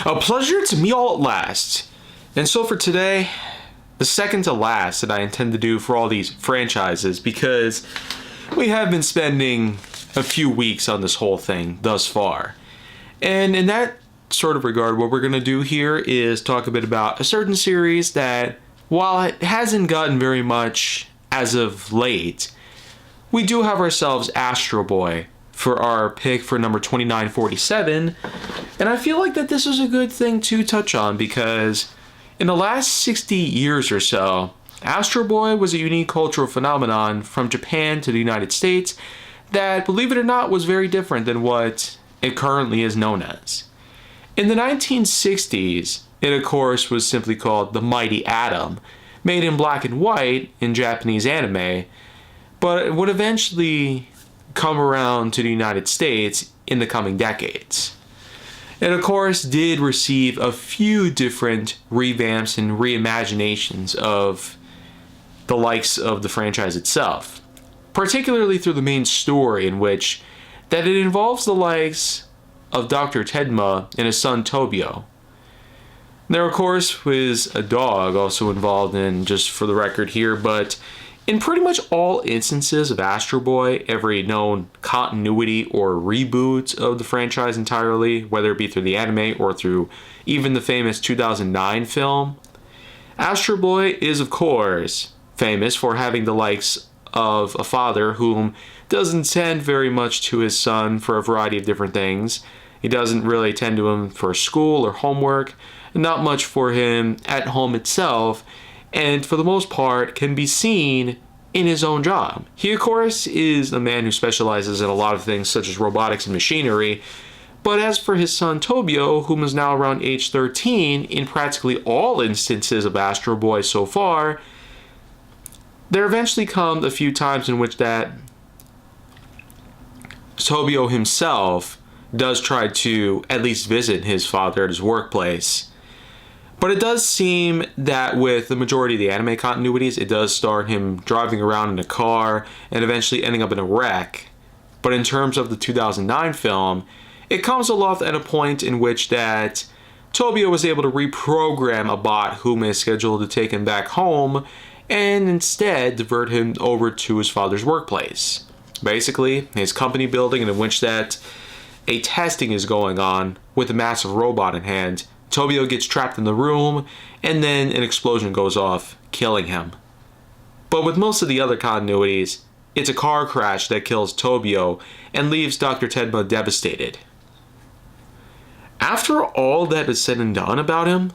A pleasure to meet all at last. And so for today, the second to last that I intend to do for all these franchises, because we have been spending a few weeks on this whole thing thus far. And in that sort of regard, what we're going to do here is talk a bit about a certain series that, while it hasn't gotten very much as of late, we do have ourselves Astro Boy for our pick for number 2947. And I feel like that this is a good thing to touch on because in the last 60 years or so, Astro Boy was a unique cultural phenomenon from Japan to the United States that, believe it or not, was very different than what it currently is known as. In the 1960s, it of course was simply called The Mighty Atom, made in black and white in Japanese anime, but it would eventually come around to the United States in the coming decades. It of course did receive a few different revamps and reimaginations of the likes of the franchise itself, particularly through the main story in which that it involves the likes of Dr. Tedma and his son Tobio. There of course was a dog also involved in, just for the record here, but in pretty much all instances of Astro Boy, every known continuity or reboot of the franchise entirely, whether it be through the anime or through even the famous 2009 film, Astro Boy is of course famous for having the likes of a father whom doesn't tend very much to his son for a variety of different things. He doesn't really tend to him for school or homework, not much for him at home itself, and for the most part can be seen in his own job. He of course is a man who specializes in a lot of things such as robotics and machinery, but as for his son Tobio, whom is now around age 13 in practically all instances of Astro Boy so far, there eventually come a few times in which that Tobio himself does try to at least visit his father at his workplace. But it does seem that with the majority of the anime continuities, it does start him driving around in a car and eventually ending up in a wreck. But in terms of the 2009 film, it comes aloft at a point in which that Tobio was able to reprogram a bot whom is scheduled to take him back home and instead divert him over to his father's workplace. Basically, his company building in which that a testing is going on with a massive robot in hand. Tobio gets trapped in the room, and then an explosion goes off, killing him. But with most of the other continuities, it's a car crash that kills Tobio and leaves Dr. Tedma devastated. After all that is said and done about him,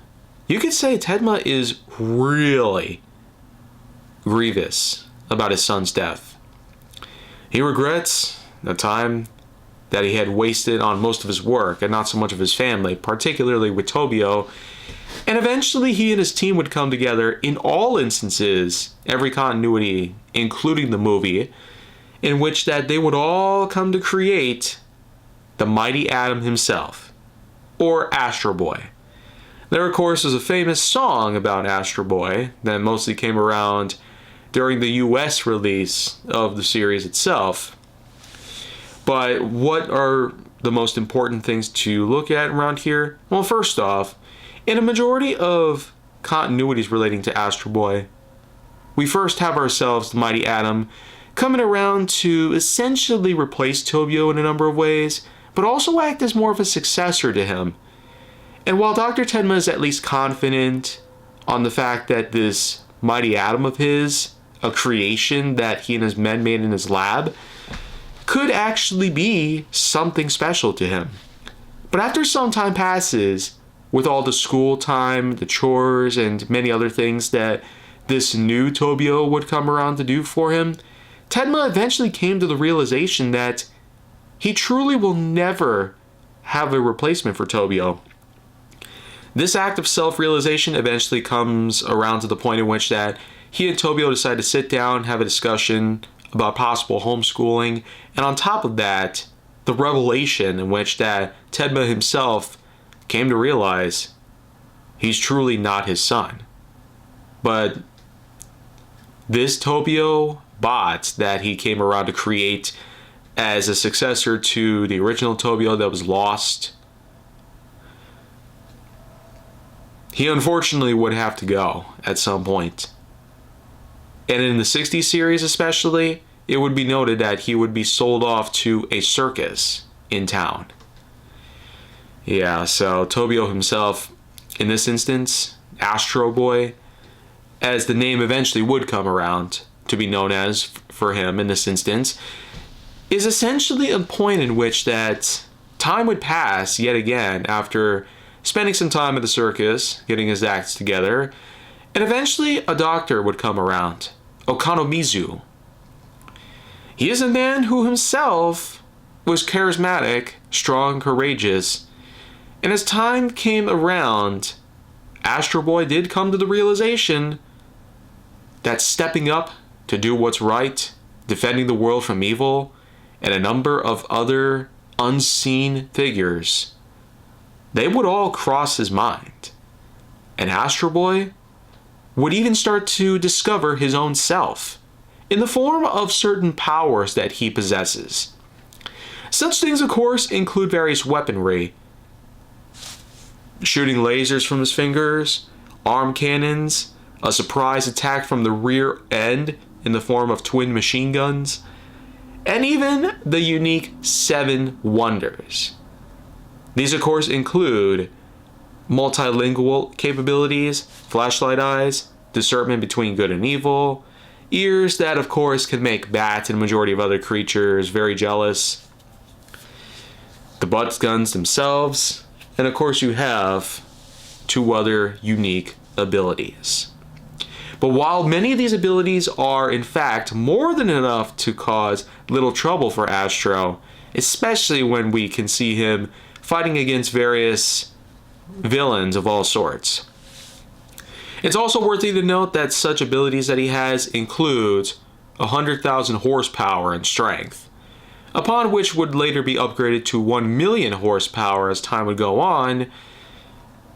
you could say Tedma is really grievous about his son's death. He regrets the time that he had wasted on most of his work and not so much of his family, particularly with Tobio. And eventually he and his team would come together in all instances, every continuity, including the movie, in which that they would all come to create the Mighty Atom himself, or Astro Boy. There of course is a famous song about Astro Boy that mostly came around during the US release of the series itself. But what are the most important things to look at around here? Well, first off, in a majority of continuities relating to Astro Boy, we first have ourselves the Mighty Atom coming around to essentially replace Tobio in a number of ways, but also act as more of a successor to him. And while Dr. Tedma is at least confident on the fact that this Mighty Atom of his, a creation that he and his men made in his lab, could actually be something special to him. But after some time passes, with all the school time, the chores, and many other things that this new Tobio would come around to do for him, Tedma eventually came to the realization that he truly will never have a replacement for Tobio. This act of self-realization eventually comes around to the point in which that he and Tobio decide to sit down, have a discussion about possible homeschooling, and on top of that, the revelation in which that Tedma himself came to realize he's truly not his son. But this Tobio bot that he came around to create as a successor to the original Tobio that was lost he unfortunately would have to go at some point. And in the 60s series especially, it would be noted that he would be sold off to a circus in town. Yeah, so Tobio himself, in this instance, Astro Boy, as the name eventually would come around to be known as for him in this instance, is essentially a point in which that time would pass yet again after spending some time at the circus, getting his acts together, and eventually a doctor would come around, Okanomizu. He is a man who himself was charismatic, strong, courageous, and as time came around, Astro Boy did come to the realization that stepping up to do what's right, defending the world from evil, and a number of other unseen figures, they would all cross his mind. And Astro Boy would even start to discover his own self in the form of certain powers that he possesses. Such things, of course, include various weaponry, shooting lasers from his fingers, arm cannons, a surprise attack from the rear end in the form of twin machine guns, and even the unique 7 wonders. These, of course, include multilingual capabilities, flashlight eyes, discernment between good and evil, ears that, of course, can make bats and a majority of other creatures very jealous, the butt guns themselves, and of course you have 2 other unique abilities. But while many of these abilities are in fact more than enough to cause little trouble for Astro, especially when we can see him fighting against various villains of all sorts. It's also worthy to note that such abilities that he has include 100,000 horsepower and strength, upon which would later be upgraded to 1 million horsepower as time would go on.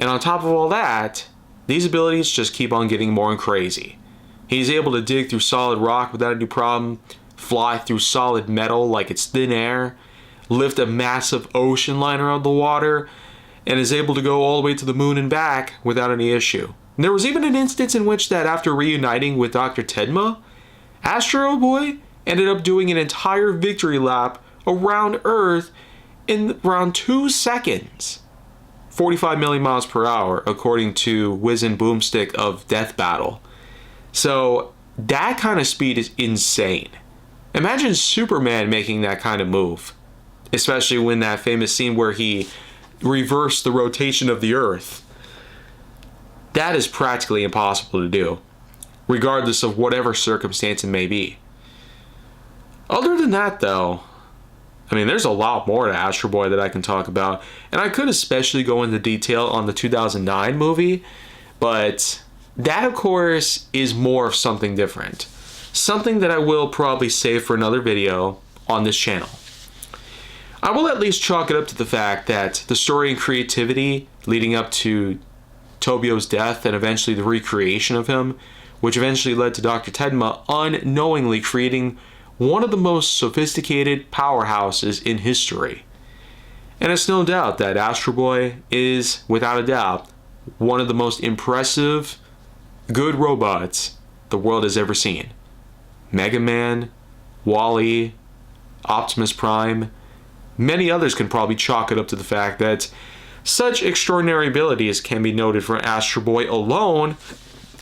And on top of all that, these abilities just keep on getting more and crazy. He's able to dig through solid rock without any problem, fly through solid metal like it's thin air, lift a massive ocean liner out of the water, and is able to go all the way to the moon and back without any issue. And there was even an instance in which that after reuniting with Dr. Tedma, Astro Boy ended up doing an entire victory lap around Earth in around 2 seconds. 45 million miles per hour, according to Wiz and Boomstick of Death Battle. So that kind of speed is insane. Imagine Superman making that kind of move, especially when that famous scene where he reversed the rotation of the Earth. That is practically impossible to do, regardless of whatever circumstance it may be. Other than that, though, I mean, there's a lot more to Astro Boy that I can talk about, and I could especially go into detail on the 2009 movie, but that, of course, is more of something different. Something that I will probably save for another video on this channel. I will at least chalk it up to the fact that the story and creativity leading up to Tobio's death and eventually the recreation of him, which eventually led to Dr. Tedma unknowingly creating one of the most sophisticated powerhouses in history. And it's no doubt that Astro Boy is, without a doubt, one of the most impressive, good robots the world has ever seen. Mega Man, Wall-E, Optimus Prime, many others can probably chalk it up to the fact that such extraordinary abilities can be noted for Astro Boy alone,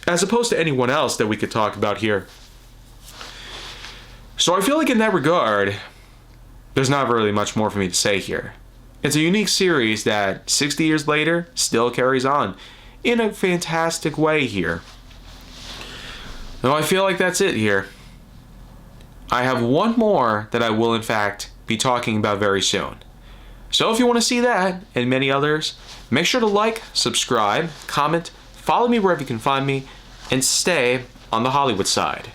as opposed to anyone else that we could talk about here. So I feel like in that regard, there's not really much more for me to say here. It's a unique series that 60 years later still carries on in a fantastic way here. Now I feel like that's it here. I have one more that I will in fact be talking about very soon. So if you want to see that and many others, make sure to like, subscribe, comment, follow me wherever you can find me, and stay on the Hollywood side.